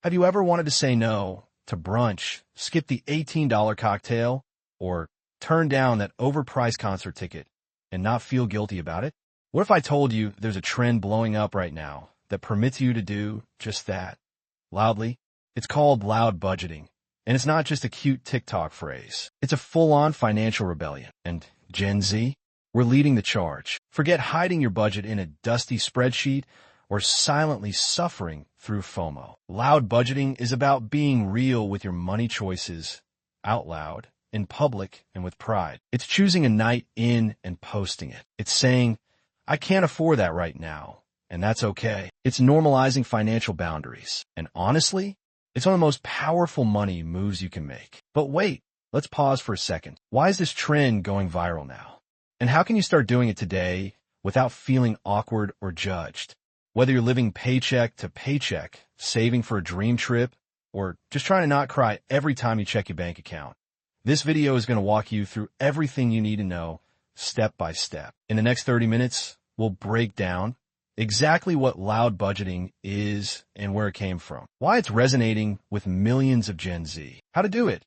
Have you ever wanted to say no to brunch, skip the $18 cocktail, or turn down that overpriced concert ticket and not feel guilty about it? What if I told you there's a trend blowing up right now that permits you to do just that? Loudly. It's called loud budgeting. And it's not just a cute TikTok phrase. It's a full-on financial rebellion. And Gen Z, we're leading the charge. Forget hiding your budget in a dusty spreadsheet or silently suffering through FOMO. Loud budgeting is about being real with your money choices out loud, in public, and with pride. It's choosing a night in and posting it. It's saying, I can't afford that right now, and that's okay. It's normalizing financial boundaries. And honestly, it's one of the most powerful money moves you can make. But wait, let's pause for a second. Why is this trend going viral now? And how can you start doing it today without feeling awkward or judged? Whether you're living paycheck to paycheck, saving for a dream trip, or just trying to not cry every time you check your bank account, this video is going to walk you through everything you need to know step by step. In the next 30 minutes, we'll break down exactly what loud budgeting is and where it came from, why it's resonating with millions of Gen Z, how to do it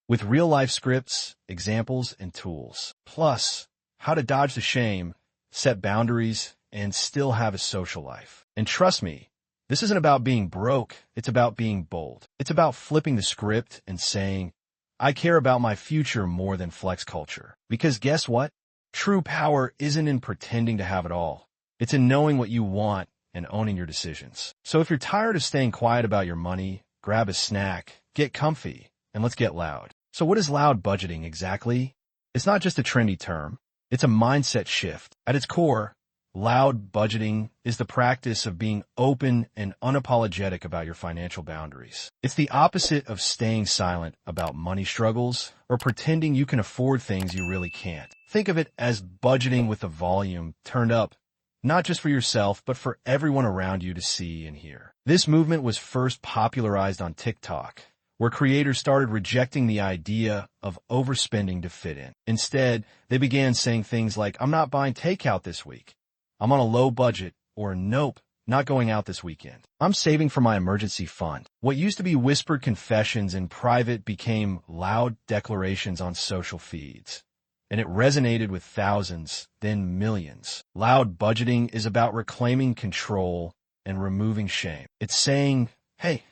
with real-life scripts, examples, and tools, plus how to dodge the shame, set boundaries, and still have a social life. And trust me, this isn't about being broke, it's about being bold. It's about flipping the script and saying, I care about my future more than flex culture. Because guess what? True power isn't in pretending to have it all. It's in knowing what you want and owning your decisions. So if you're tired of staying quiet about your money, grab a snack, get comfy, and let's get loud. So what is loud budgeting exactly? It's not just a trendy term. It's a mindset shift. At its core, loud budgeting is the practice of being open and unapologetic about your financial boundaries. It's the opposite of staying silent about money struggles or pretending you can afford things you really can't. Think of it as budgeting with the volume turned up, not just for yourself, but for everyone around you to see and hear. This movement was first popularized on TikTok, where creators started rejecting the idea of overspending to fit in. Instead, they began saying things like, I'm not buying takeout this week. I'm on a low budget, or nope, not going out this weekend. I'm saving for my emergency fund. What used to be whispered confessions in private became loud declarations on social feeds. And it resonated with thousands, then millions. Loud budgeting is about reclaiming control and removing shame. It's saying, hey,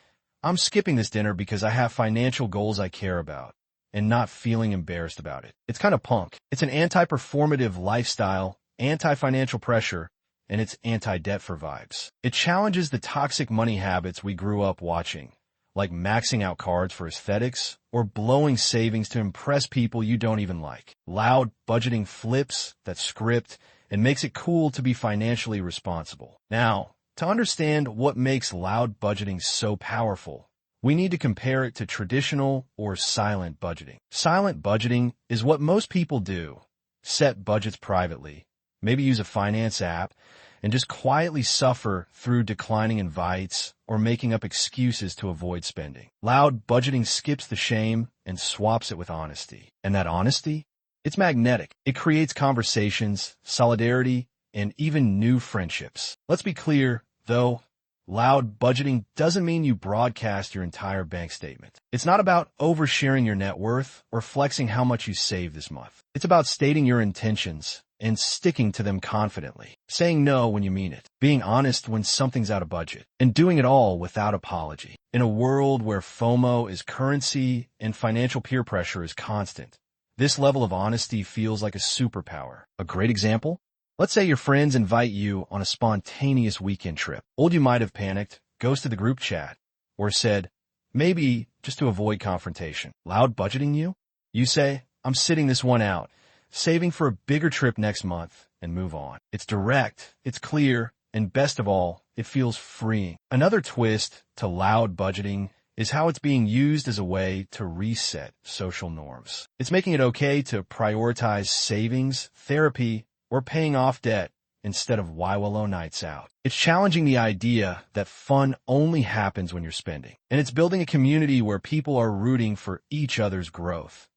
I'm skipping this dinner because I have financial goals I care about, and not feeling embarrassed about it. It's kind of punk. It's an anti-performative lifestyle, anti-financial pressure, and it's anti-debt for vibes. It challenges the toxic money habits we grew up watching, like maxing out cards for aesthetics or blowing savings to impress people you don't even like. Loud budgeting flips that script and makes it cool to be financially responsible. Now, to understand what makes loud budgeting so powerful, we need to compare it to traditional or silent budgeting. Silent budgeting is what most people do. Set budgets privately, maybe use a finance app, and just quietly suffer through declining invites or making up excuses to avoid spending. Loud budgeting skips the shame and swaps it with honesty. And that honesty? It's magnetic. It creates conversations, solidarity, and even new friendships. Let's be clear, though, loud budgeting doesn't mean you broadcast your entire bank statement. It's not about oversharing your net worth or flexing how much you save this month. It's about stating your intentions and sticking to them confidently, saying no when you mean it, being honest when something's out of budget, and doing it all without apology. In a world where FOMO is currency and financial peer pressure is constant, this level of honesty feels like a superpower. A great example? Let's say your friends invite you on a spontaneous weekend trip. You might have panicked, ghosted the group chat, or said, maybe just to avoid confrontation. Loud budgeting you? You say, I'm sitting this one out, saving for a bigger trip next month, and move on. It's direct, it's clear, and best of all, it feels freeing. Another twist to loud budgeting is how it's being used as a way to reset social norms. It's making it okay to prioritize savings, therapy, or paying off debt instead of YWLO nights out. It's challenging the idea that fun only happens when you're spending. And it's building a community where people are rooting for each other's growth,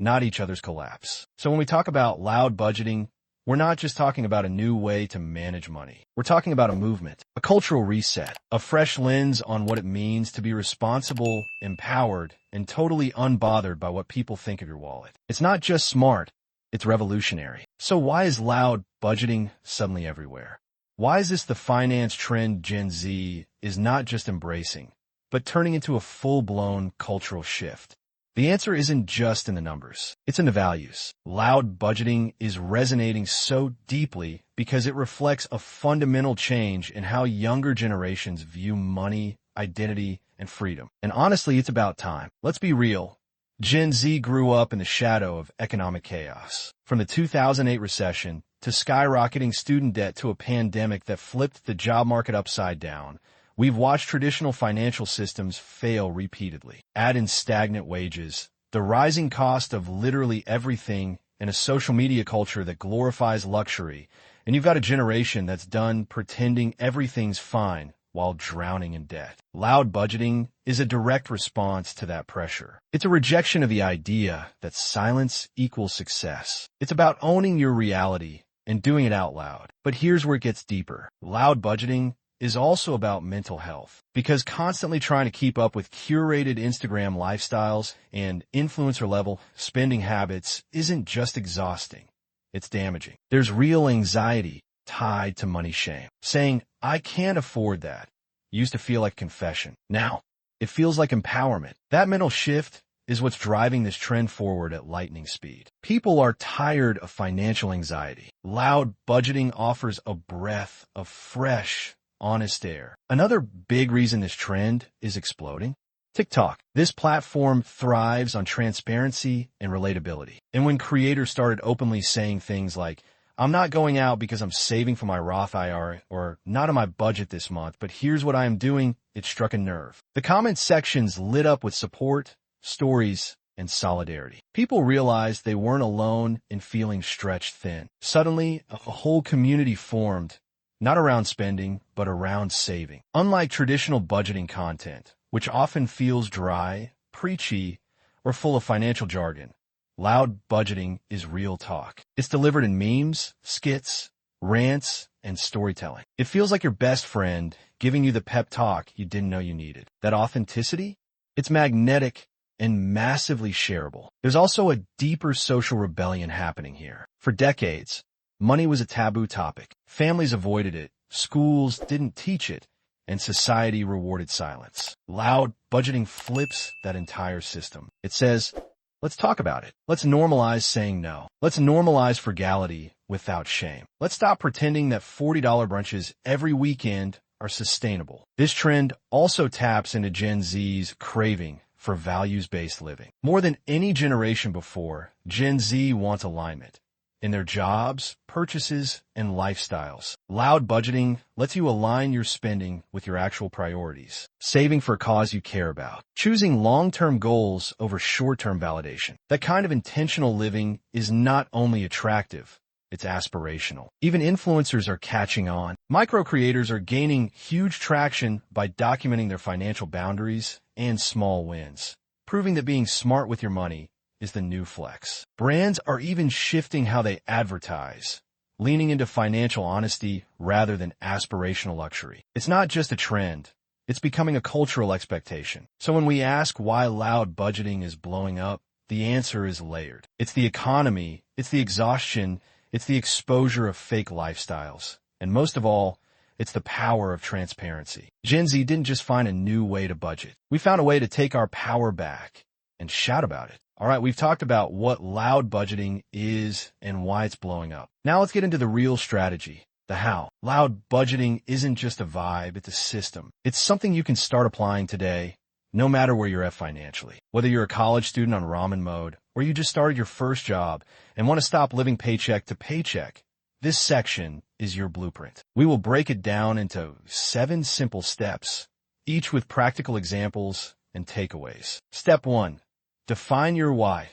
not each other's collapse. So when we talk about loud budgeting, we're not just talking about a new way to manage money. We're talking about a movement, a cultural reset, a fresh lens on what it means to be responsible, empowered, and totally unbothered by what people think of your wallet. It's not just smart, it's revolutionary. So why is loud budgeting suddenly everywhere? Why is this the finance trend Gen Z is not just embracing, but turning into a full-blown cultural shift? The answer isn't just in the numbers. It's in the values. Loud budgeting is resonating so deeply because it reflects a fundamental change in how younger generations view money, identity, and freedom. And honestly, it's about time. Let's be real. Gen Z grew up in the shadow of economic chaos. From the 2008 recession to skyrocketing student debt to a pandemic that flipped the job market upside down, we've watched traditional financial systems fail repeatedly. Add in stagnant wages, the rising cost of literally everything, and a social media culture that glorifies luxury, and you've got a generation that's done pretending everything's fine while drowning in debt. Loud budgeting is a direct response to that pressure. It's a rejection of the idea that silence equals success. It's about owning your reality and doing it out loud. But here's where it gets deeper. Loud budgeting is also about mental health, because constantly trying to keep up with curated Instagram lifestyles and influencer-level spending habits isn't just exhausting, it's damaging. There's real anxiety tied to money shame. Saying, "I can't afford that," used to feel like confession. Now, it feels like empowerment. That mental shift is what's driving this trend forward at lightning speed. People are tired of financial anxiety. Loud budgeting offers a breath of fresh, honest air. Another big reason this trend is exploding: TikTok. This platform thrives on transparency and relatability. And when creators started openly saying things like, "I'm not going out because I'm saving for my Roth IRA," or "not on my budget this month, but here's what I am doing," it struck a nerve. The comment sections lit up with support, stories, and solidarity. People realized they weren't alone in feeling stretched thin. Suddenly, a whole community formed, not around spending, but around saving. Unlike traditional budgeting content, which often feels dry, preachy, or full of financial jargon, loud budgeting is real talk. It's delivered in memes, skits, rants, and storytelling. It feels like your best friend giving you the pep talk you didn't know you needed. That authenticity? It's magnetic and massively shareable. There's also a deeper social rebellion happening here. For decades, money was a taboo topic. Families avoided it, schools didn't teach it, and society rewarded silence. Loud budgeting flips that entire system. It says, let's talk about it. Let's normalize saying no. Let's normalize frugality without shame. Let's stop pretending that $40 brunches every weekend are sustainable. This trend also taps into Gen Z's craving for values-based living. More than any generation before, Gen Z wants alignment in their jobs, purchases, and lifestyles. Loud budgeting lets you align your spending with your actual priorities, saving for a cause you care about, choosing long-term goals over short-term validation. That kind of intentional living is not only attractive, it's aspirational. Even influencers are catching on. Micro creators are gaining huge traction by documenting their financial boundaries and small wins, proving that being smart with your money is the new flex. Brands are even shifting how they advertise, leaning into financial honesty rather than aspirational luxury. It's not just a trend, it's becoming a cultural expectation. So when we ask why loud budgeting is blowing up, the answer is layered. It's the economy, it's the exhaustion, it's the exposure of fake lifestyles, and most of all, it's the power of transparency. Gen Z didn't just find a new way to budget. We found a way to take our power back and shout about it. All right, we've talked about what loud budgeting is and why it's blowing up. Now let's get into the real strategy, the how. Loud budgeting isn't just a vibe, it's a system. It's something you can start applying today, no matter where you're at financially. Whether you're a college student on ramen mode, or you just started your first job and want to stop living paycheck to paycheck, this section is your blueprint. We will break it down into 7 simple steps, each with practical examples and takeaways. Step 1. Define your why.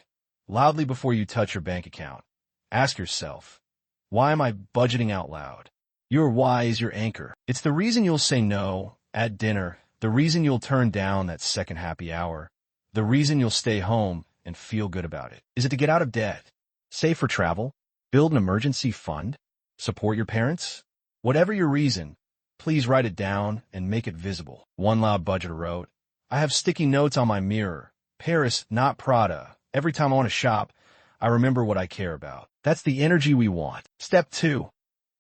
Loudly before you touch your bank account, ask yourself, why am I budgeting out loud? Your why is your anchor. It's the reason you'll say no at dinner, the reason you'll turn down that second happy hour, the reason you'll stay home and feel good about it. Is it to get out of debt, save for travel, Build an emergency fund? Support your parents? Whatever your reason, please write it down and make it visible. One Loud Budgeter wrote, I have sticky notes on my mirror. Paris, not Prada. Every time I want to shop, I remember what I care about. That's the energy we want. Step 2.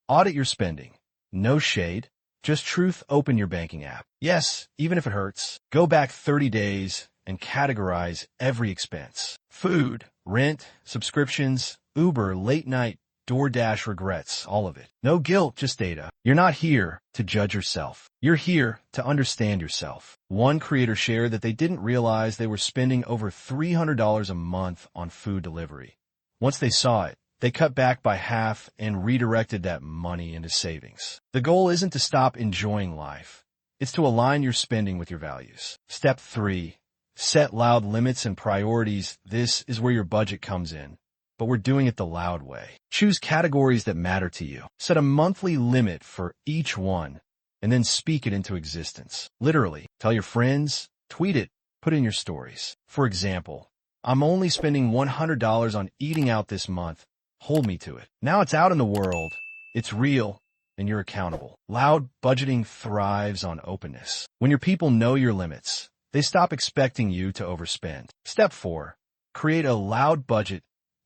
Audit your spending. No shade. Just truth. Open your banking app. Yes, even if it hurts. Go back 30 days and categorize every expense. Food, rent, subscriptions, Uber, late night, DoorDash, regrets, all of it. No guilt, just data. You're not here to judge yourself. You're here to understand yourself. One creator shared that they didn't realize they were spending over $300 a month on food delivery. Once they saw it, they cut back by half and redirected that money into savings. The goal isn't to stop enjoying life. It's to align your spending with your values. Step 3. Set loud limits and priorities. This is where your budget comes in, but we're doing it the loud way. Choose categories that matter to you. Set a monthly limit for each one, and then speak it into existence. Literally, tell your friends, tweet it, put it in your stories. For example, I'm only spending $100 on eating out this month. Hold me to it. Now it's out in the world. It's real, and you're accountable. Loud budgeting thrives on openness. When your people know your limits, they stop expecting you to overspend. Step 4. Create a loud budget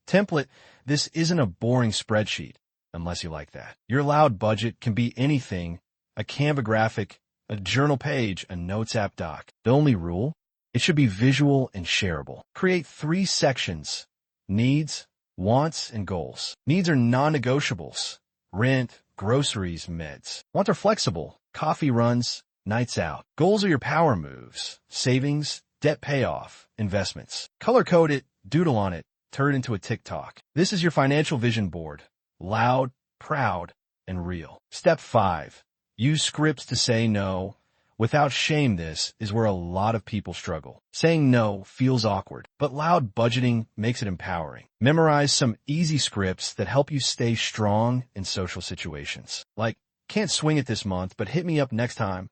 template. This isn't a boring spreadsheet, unless you like that. Your loud budget can be anything: a Canva graphic, a journal page, a Notes app doc. The only rule? It should be visual and shareable. Create 3 sections: needs, wants, and goals. Needs are non-negotiables: rent, groceries, meds. Wants are flexible: coffee runs, nights out. Goals are your power moves: savings, debt payoff, investments. Color code it, doodle on it, turn it into a TikTok. This is your financial vision board. Loud, proud, and real. Step 5. Use scripts to say no without shame. This is where a lot of people struggle. Saying no feels awkward, but loud budgeting makes it empowering. Memorize some easy scripts that help you stay strong in social situations. Like, can't swing it this month, but hit me up next time.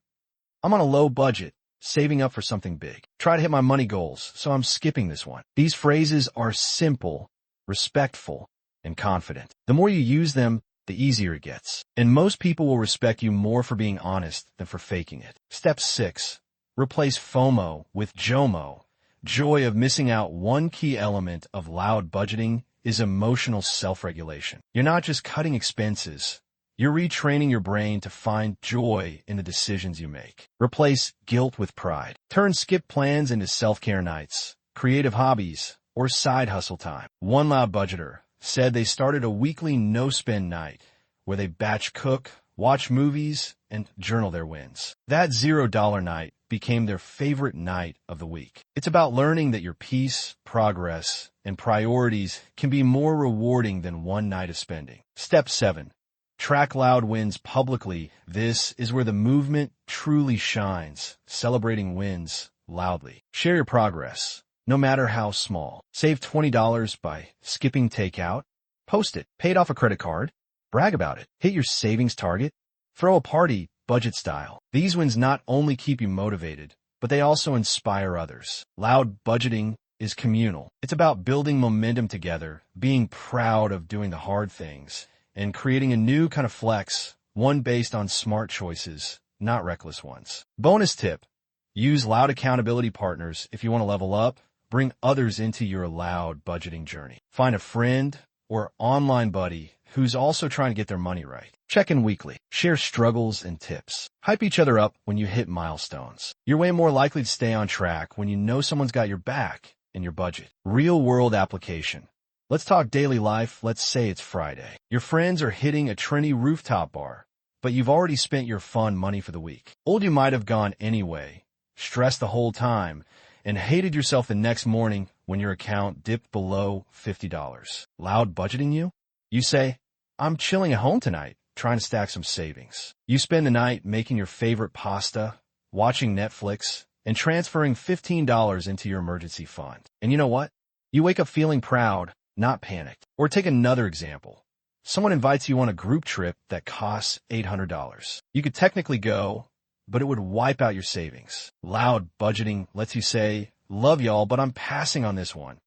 I'm on a low budget, saving up for something big. Try to hit my money goals, so I'm skipping this one. These phrases are simple, respectful, and confident. The more you use them, the easier it gets. And most people will respect you more for being honest than for faking it. Step 6. Replace FOMO with JOMO. Joy of missing out. One key element of loud budgeting is emotional self-regulation. You're not just cutting expenses. You're retraining your brain to find joy in the decisions you make. Replace guilt with pride. Turn skip plans into self-care nights, creative hobbies, or side hustle time. One Loud Budgeter said they started a weekly no-spend night where they batch cook, watch movies, and journal their wins. That $0 night became their favorite night of the week. It's about learning that your peace, progress, and priorities can be more rewarding than one night of spending. Step 7. Track loud wins publicly. This is where the movement truly shines, celebrating wins loudly. Share your progress, no matter how small. Save $20 by skipping takeout. Post it. Paid off a credit card. Brag about it. Hit your savings target. Throw a party, budget style. These wins not only keep you motivated, but they also inspire others. Loud budgeting is communal. It's about building momentum together, being proud of doing the hard things, and creating a new kind of flex, one based on smart choices, not reckless ones. Bonus tip: use loud accountability partners if you want to level up. Bring others into your loud budgeting journey. Find a friend or online buddy who's also trying to get their money right. Check in weekly. Share struggles and tips. Hype each other up when you hit milestones. You're way more likely to stay on track when you know someone's got your back in your budget. Real-world application. Let's talk daily life. Let's say it's Friday. Your friends are hitting a trendy rooftop bar, but you've already spent your fun money for the week. Old you might have gone anyway, stressed the whole time, and hated yourself the next morning when your account dipped below $50. Loud budgeting you? You say, I'm chilling at home tonight, trying to stack some savings. You spend the night making your favorite pasta, watching Netflix, and transferring $15 into your emergency fund. And you know what? You wake up feeling proud, not panicked. Or take another example. Someone invites you on a group trip that costs $800. You could technically go, but it would wipe out your savings. Loud budgeting lets you say, love y'all, but I'm passing on this one.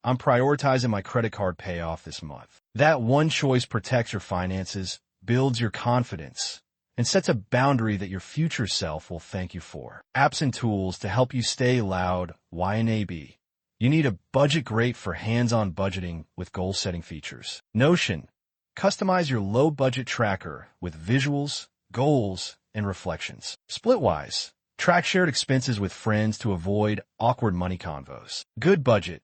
I'm prioritizing my credit card payoff this month. That one choice protects your finances, builds your confidence, and sets a boundary that your future self will thank you for. Apps and tools to help you stay loud, YNAB. You need a budget great for hands-on budgeting with goal-setting features. Notion. Customize your low-budget tracker with visuals, goals, and reflections. Splitwise. Track shared expenses with friends to avoid awkward money convos. Good Budget.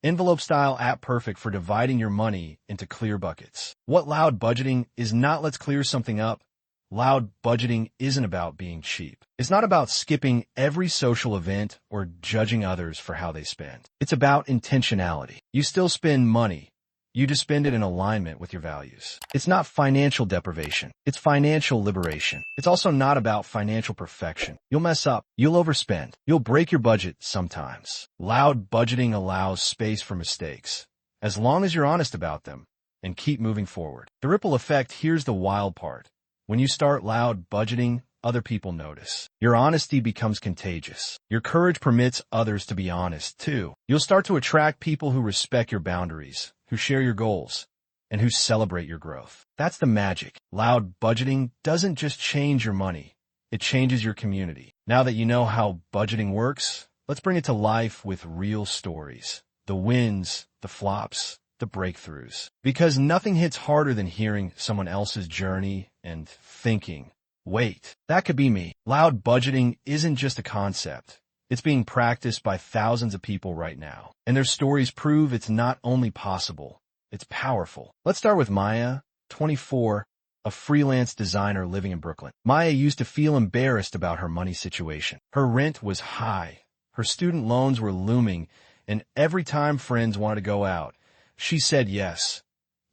Envelope-style app perfect for dividing your money into clear buckets. What Loud Budgeting is not let's clear something up. Loud budgeting isn't about being cheap. It's not about skipping every social event or judging others for how they spend. It's about intentionality. You still spend money. You just spend it in alignment with your values. It's not financial deprivation. It's financial liberation. It's also not about financial perfection. You'll mess up. You'll overspend. You'll break your budget sometimes. Loud budgeting allows space for mistakes, as long as you're honest about them and keep moving forward. The ripple effect, here's the wild part. When you start loud budgeting, other people notice. Your honesty becomes contagious. Your courage permits others to be honest, too. You'll start to attract people who respect your boundaries, who share your goals, and who celebrate your growth. That's the magic. Loud budgeting doesn't just change your money. It changes your community. Now that you know how budgeting works, let's bring it to life with real stories. The wins, the flops, the breakthroughs. Because nothing hits harder than hearing someone else's journey and thinking, wait, that could be me. Loud budgeting isn't just a concept. It's being practiced by thousands of people right now. And their stories prove it's not only possible, it's powerful. Let's start with Maya, 24, a freelance designer living in Brooklyn. Maya used to feel embarrassed about her money situation. Her rent was high, her student loans were looming, and every time friends wanted to go out, she said yes,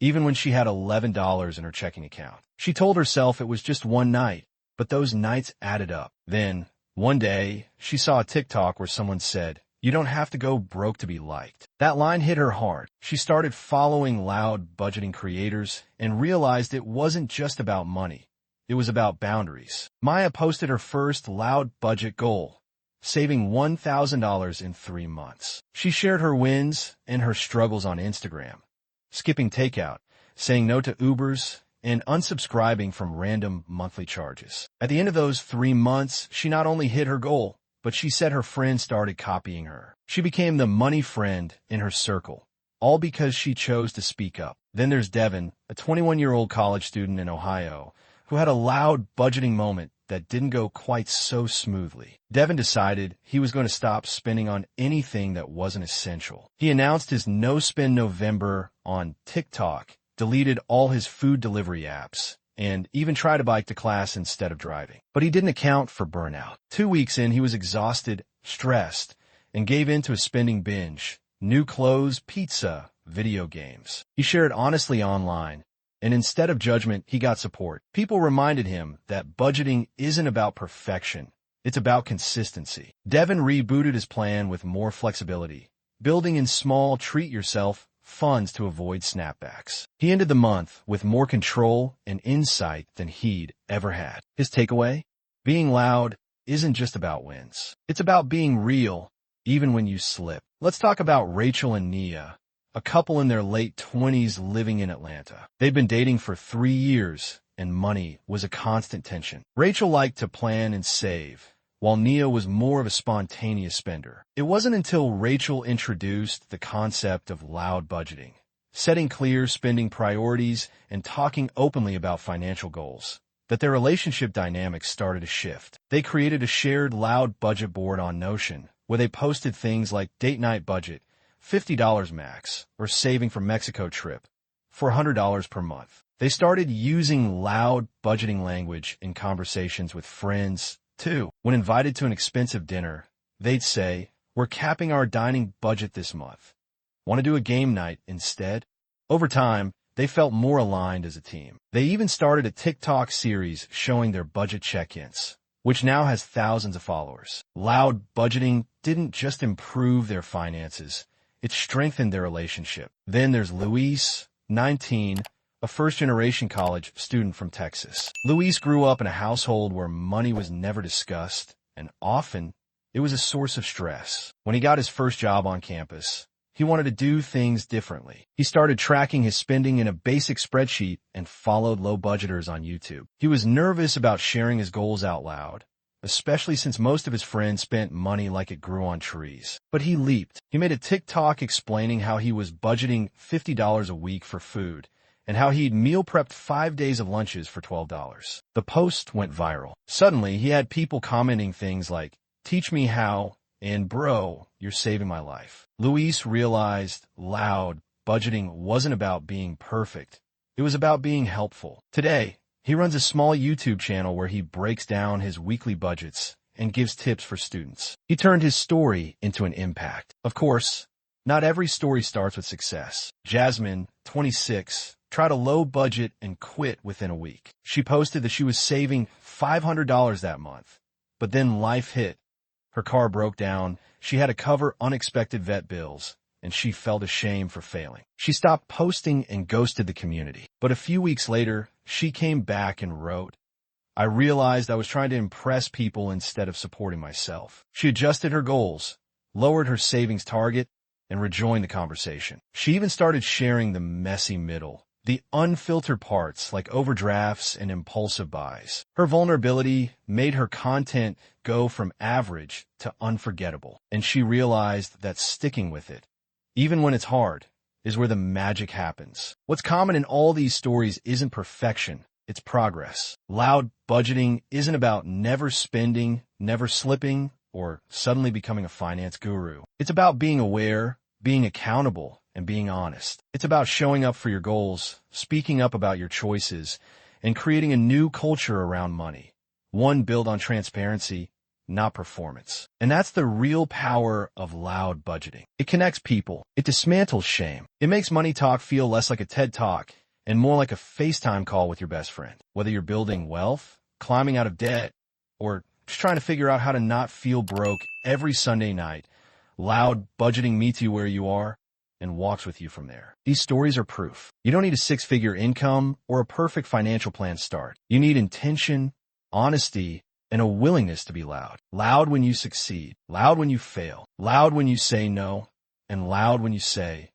even when she had $11 in her checking account. She told herself it was just one night, but those nights added up. Then, one day, she saw a TikTok where someone said, "You don't have to go broke to be liked." That line hit her hard. She started following loud budgeting creators and realized it wasn't just about money. It was about boundaries. Maya posted her first loud budget goal, saving $1,000 in 3 months. She shared her wins and her struggles on Instagram, skipping takeout, saying no to Ubers, and unsubscribing from random monthly charges. At the end of those 3 months, she not only hit her goal, but she said her friends started copying her. She became the money friend in her circle, all because she chose to speak up. Then there's Devin, a 21-year-old college student in Ohio, who had a loud budgeting moment that didn't go quite so smoothly. Devin decided he was going to stop spending on anything that wasn't essential. He announced his no-spend November on TikTok, deleted all his food delivery apps, and even tried to bike to class instead of driving. But he didn't account for burnout. 2 weeks in, he was exhausted, stressed, and gave in to a spending binge. New clothes, pizza, video games. He shared honestly online, and instead of judgment, he got support. People reminded him that budgeting isn't about perfection. It's about consistency. Devin rebooted his plan with more flexibility, building in small treat-yourself funds to avoid snapbacks. He ended the month with more control and insight than he'd ever had. His takeaway? Being loud isn't just about wins. It's about being real, even when you slip. Let's talk about Rachel and Nia, a couple in their late 20s living in Atlanta. They'd been dating for 3 years, and money was a constant tension. Rachel liked to plan and save, while Nia was more of a spontaneous spender. It wasn't until Rachel introduced the concept of loud budgeting, setting clear spending priorities, and talking openly about financial goals, that their relationship dynamics started to shift. They created a shared loud budget board on Notion, where they posted things like date night budget, $50 max, or saving for Mexico trip, for $100 per month. They started using loud budgeting language in conversations with friends, too. When invited to an expensive dinner, they'd say, "We're capping our dining budget this month. Want to do a game night instead?" Over time, they felt more aligned as a team. They even started a TikTok series showing their budget check-ins, which now has thousands of followers. Loud budgeting didn't just improve their finances, it strengthened their relationship. Then there's Luis, 19, a first-generation college student from Texas. Luis grew up in a household where money was never discussed, and often it was a source of stress. When he got his first job on campus, He wanted to do things differently. He started tracking his spending in a basic spreadsheet and followed low budgeters on YouTube. He was nervous about sharing his goals out loud, especially since most of his friends spent money like it grew on trees. But he leaped. He made a TikTok explaining how he was budgeting $50 a week for food and how he'd meal prepped 5 days of lunches for $12. The post went viral. Suddenly, he had people commenting things like, "Teach me how," and "Bro, you're saving my life." Luis realized loud budgeting wasn't about being perfect. It was about being helpful. Today, he runs a small YouTube channel where he breaks down his weekly budgets and gives tips for students. He turned his story into an impact. Of course, not every story starts with success. Jasmine, 26, tried a low budget and quit within a week. She posted that she was saving $500 that month, but then life hit. Her car broke down, she had to cover unexpected vet bills, and she felt ashamed for failing. She stopped posting and ghosted the community. But a few weeks later, she came back and wrote, "I realized I was trying to impress people instead of supporting myself." She adjusted her goals, lowered her savings target, and rejoined the conversation. She even started sharing the messy middle, the unfiltered parts like overdrafts and impulsive buys. Her vulnerability made her content go from average to unforgettable, and she realized that sticking with it, even when it's hard, is where the magic happens. What's common in all these stories isn't perfection, it's progress. Loud budgeting isn't about never spending, never slipping, or suddenly becoming a finance guru. It's about being aware, being accountable, and being honest. It's about showing up for your goals, speaking up about your choices, and creating a new culture around money. One built on transparency, not performance. And that's the real power of loud budgeting. It connects people. It dismantles shame. It makes money talk feel less like a TED Talk and more like a FaceTime call with your best friend. Whether you're building wealth, climbing out of debt, or just trying to figure out how to not feel broke every Sunday night, loud budgeting meets you where you are and walks with you from there. These stories are proof. You don't need a six-figure income or a perfect financial plan to start. You need intention, honesty, and a willingness to be loud. Loud when you succeed, loud when you fail, loud when you say no, and loud when you say,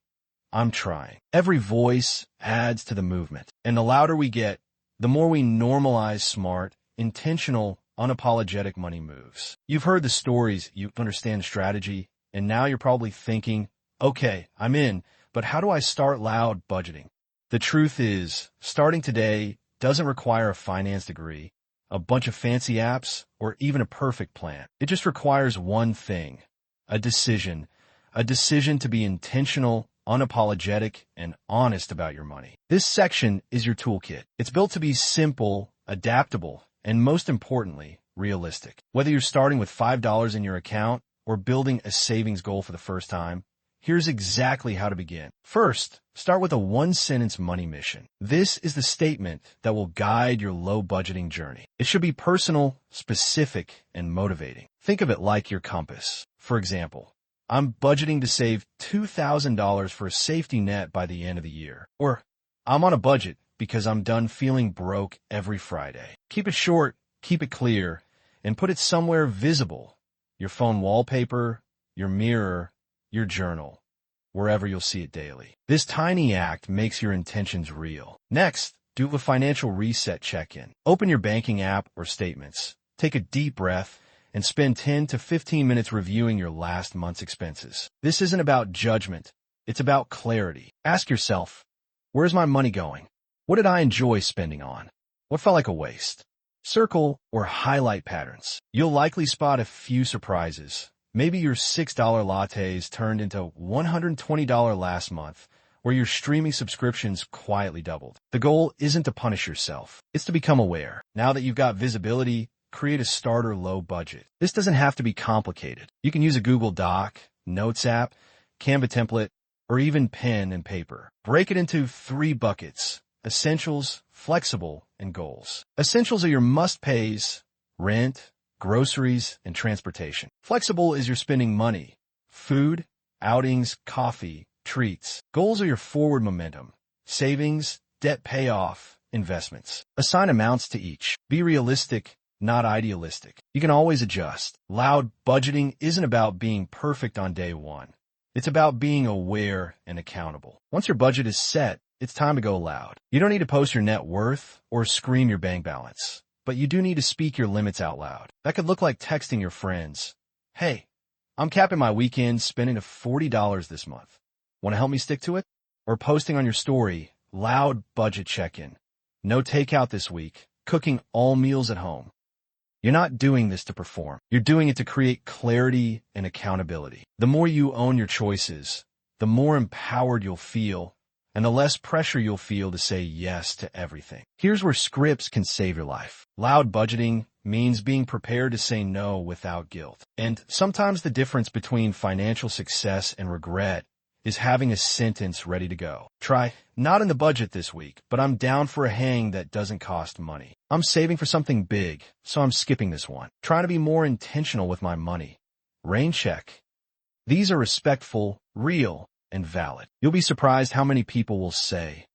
"I'm trying." Every voice adds to the movement. And the louder we get, the more we normalize smart, intentional, unapologetic money moves. You've heard the stories, you understand strategy, and now you're probably thinking, "Okay, I'm in, but how do I start loud budgeting?" The truth is, starting today doesn't require a finance degree, a bunch of fancy apps, or even a perfect plan. It just requires one thing, a decision to be intentional, unapologetic, and honest about your money. This section is your toolkit. It's built to be simple, adaptable, and most importantly, realistic. Whether you're starting with $5 in your account or building a savings goal for the first time, here's exactly how to begin. First, start with a one-sentence money mission. This is the statement that will guide your low budgeting journey. It should be personal, specific, and motivating. Think of it like your compass. For example, "I'm budgeting to save $2,000 for a safety net by the end of the year." Or, "I'm on a budget because I'm done feeling broke every Friday." Keep it short, keep it clear, and put it somewhere visible. Your phone wallpaper, your mirror, your journal, wherever you'll see it daily. This tiny act makes your intentions real. Next, do a financial reset check-in. Open your banking app or statements. Take a deep breath and spend 10 to 15 minutes reviewing your last month's expenses. This isn't about judgment. It's about clarity. Ask yourself, where's my money going? What did I enjoy spending on? What felt like a waste? Circle or highlight patterns. You'll likely spot a few surprises. Maybe your $6 lattes turned into $120 last month, or your streaming subscriptions quietly doubled. The goal isn't to punish yourself. It's to become aware. Now that you've got visibility, create a starter low budget. This doesn't have to be complicated. You can use a Google Doc, Notes app, Canva template, or even pen and paper. Break it into 3 buckets: essentials, flexible, and goals. Essentials are your must-pays: rent, groceries, and transportation. Flexible is your spending money: food, outings, coffee, treats. Goals are your forward momentum: savings, debt payoff, investments. Assign amounts to each. Be realistic, not idealistic. You can always adjust. Loud budgeting isn't about being perfect on day one. It's about being aware and accountable. Once your budget is set, it's time to go loud. You don't need to post your net worth or scream your bank balance, but you do need to speak your limits out loud. That could look like texting your friends, "Hey, I'm capping my weekend spending to $40 this month. Want to help me stick to it?" Or posting on your story, "Loud budget check-in. No takeout this week. Cooking all meals at home." You're not doing this to perform. You're doing it to create clarity and accountability. The more you own your choices, the more empowered you'll feel, and the less pressure you'll feel to say yes to everything. Here's where scripts can save your life. Loud budgeting means being prepared to say no without guilt. And sometimes the difference between financial success and regret is having a sentence ready to go. Try, "Not in the budget this week, but I'm down for a hang that doesn't cost money. I'm saving for something big, so I'm skipping this one. Trying to be more intentional with my money. Rain check." These are respectful, real, and valid. You'll be surprised how many people will say,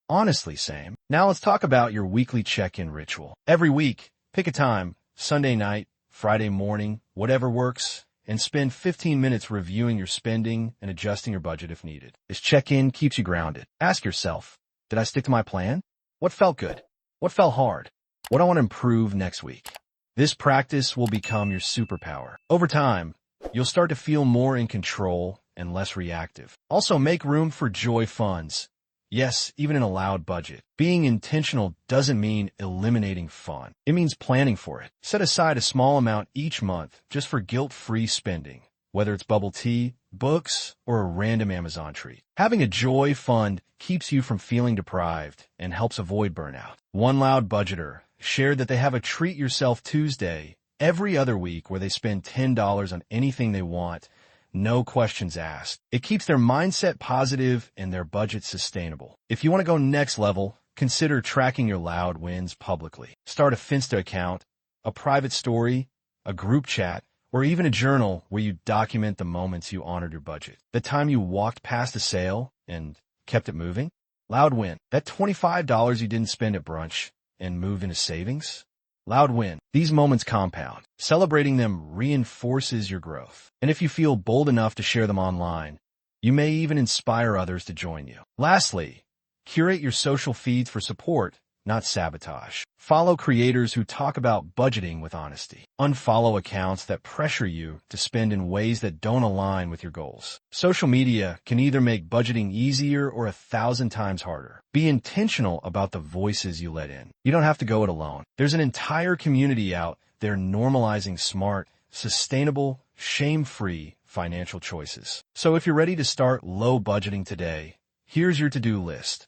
"Honestly, same." Now let's talk about your weekly check-in ritual. Every week, pick a time, Sunday night, Friday morning, whatever works, and spend 15 minutes reviewing your spending and adjusting your budget if needed. This check-in keeps you grounded. Ask yourself, did I stick to my plan? What felt good? What felt hard? What do I want to improve next week? This practice will become your superpower. Over time, you'll start to feel more in control and less reactive. Also, make room for joy funds. Yes, even in a loud budget. Being intentional doesn't mean eliminating fun. It means planning for it. Set aside a small amount each month just for guilt-free spending, whether it's bubble tea, books, or a random Amazon treat. Having a joy fund keeps you from feeling deprived and helps avoid burnout. One loud budgeter shared that they have a Treat Yourself Tuesday every other week where they spend $10 on anything they want, no questions asked. It keeps their mindset positive and their budget sustainable. If you want to go next level, consider tracking your loud wins publicly. Start a Finsta account, a private story, a group chat, or even a journal where you document the moments you honored your budget. The time you walked past a sale and kept it moving? Loud win. That $25 you didn't spend at brunch and moved into savings? Loud win. These moments compound. Celebrating them reinforces your growth. And if you feel bold enough to share them online, you may even inspire others to join you. Lastly, curate your social feeds for support, not sabotage. Follow creators who talk about budgeting with honesty. Unfollow accounts that pressure you to spend in ways that don't align with your goals. Social media can either make budgeting easier or 1,000 times harder. Be intentional about the voices you let in. You don't have to go it alone. There's an entire community out there normalizing smart, sustainable, shame-free financial choices. So if you're ready to start low budgeting today, here's your to-do list.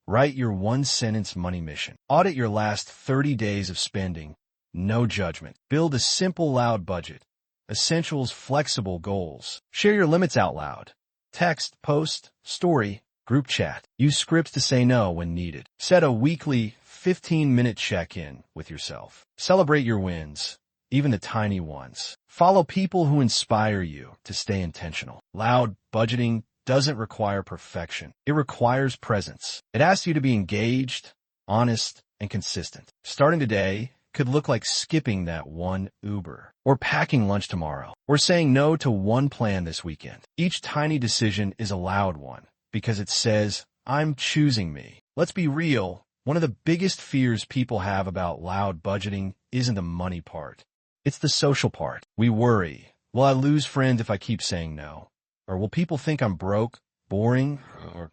Write your one-sentence money mission. Audit your last 30 days of spending. No judgment. Build a simple, loud budget. Essentials, flexible goals. Share your limits out loud. Text, post, story, group chat. Use scripts to say no when needed. Set a weekly 15-minute check-in with yourself. Celebrate your wins, even the tiny ones. Follow people who inspire you to stay intentional. Loud budgeting doesn't require perfection. It requires presence. It asks you to be engaged, honest, and consistent. Starting today could look like skipping that one Uber, or packing lunch tomorrow, or saying no to one plan this weekend. Each tiny decision is a loud one because it says, "I'm choosing me." Let's be real. One of the biggest fears people have about loud budgeting isn't the money part. It's the social part. We worry, will I lose friends if I keep saying no? Or will people think I'm broke, boring, or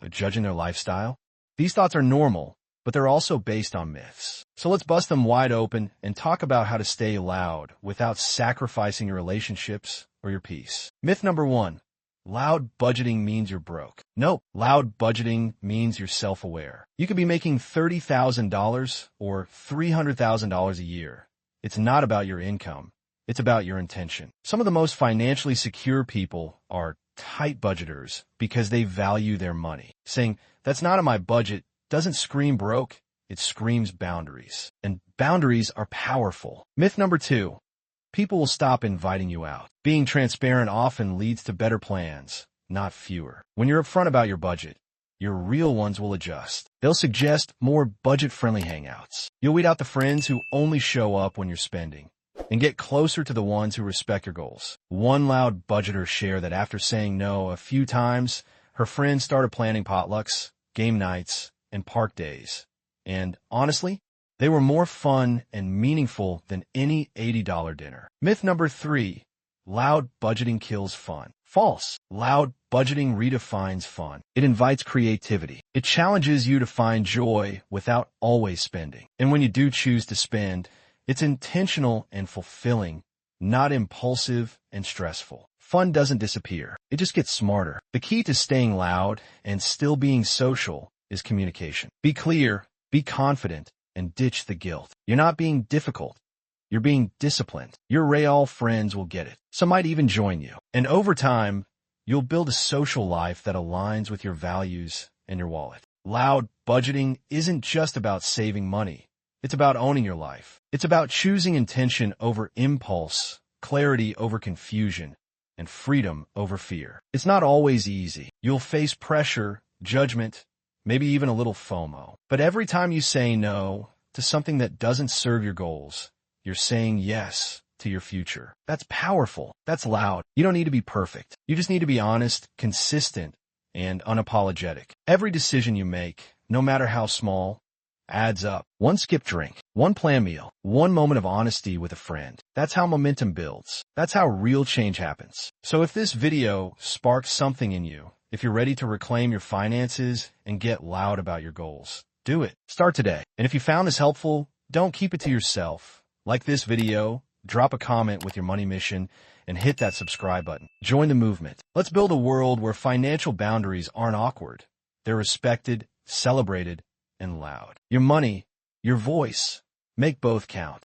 judging their lifestyle? These thoughts are normal, but they're also based on myths. So let's bust them wide open and talk about how to stay loud without sacrificing your relationships or your peace. Myth number 1, loud budgeting means you're broke. Nope, loud budgeting means you're self-aware. You could be making $30,000 or $300,000 a year. It's not about your income. It's about your intention. Some of the most financially secure people are tight budgeters because they value their money. Saying, "That's not in my budget," doesn't scream broke, it screams boundaries. And boundaries are powerful. Myth number 2, people will stop inviting you out. Being transparent often leads to better plans, not fewer. When you're upfront about your budget, your real ones will adjust. They'll suggest more budget-friendly hangouts. You'll weed out the friends who only show up when you're spending. and get closer to the ones who respect your goals. One loud budgeter shared that after saying no a few times, her friends started planning potlucks, game nights, and park days. And honestly, they were more fun and meaningful than any $80 dinner. Myth number 3, loud budgeting kills fun. False. Loud budgeting redefines fun. It invites creativity. It challenges you to find joy without always spending. And when you do choose to spend, it's intentional and fulfilling, not impulsive and stressful. Fun doesn't disappear. It just gets smarter. The key to staying loud and still being social is communication. Be clear, be confident, and ditch the guilt. You're not being difficult. You're being disciplined. Your real friends will get it. Some might even join you. And over time, you'll build a social life that aligns with your values and your wallet. Loud budgeting isn't just about saving money. It's about owning your life. It's about choosing intention over impulse, clarity over confusion, and freedom over fear. It's not always easy. You'll face pressure, judgment, maybe even a little FOMO. But every time you say no to something that doesn't serve your goals, you're saying yes to your future. That's powerful. That's loud. You don't need to be perfect. You just need to be honest, consistent, and unapologetic. Every decision you make, no matter how small, adds up. One skip drink, one planned meal, one moment of honesty with a friend. That's how momentum builds. That's how real change happens. So if this video sparks something in you, if you're ready to reclaim your finances and get loud about your goals, do it. Start today. And if you found this helpful, don't keep it to yourself. Like this video, drop a comment with your money mission, and hit that subscribe button. Join the movement. Let's build a world where financial boundaries aren't awkward. They're respected, celebrated, and loud. Your money, your voice, make both count.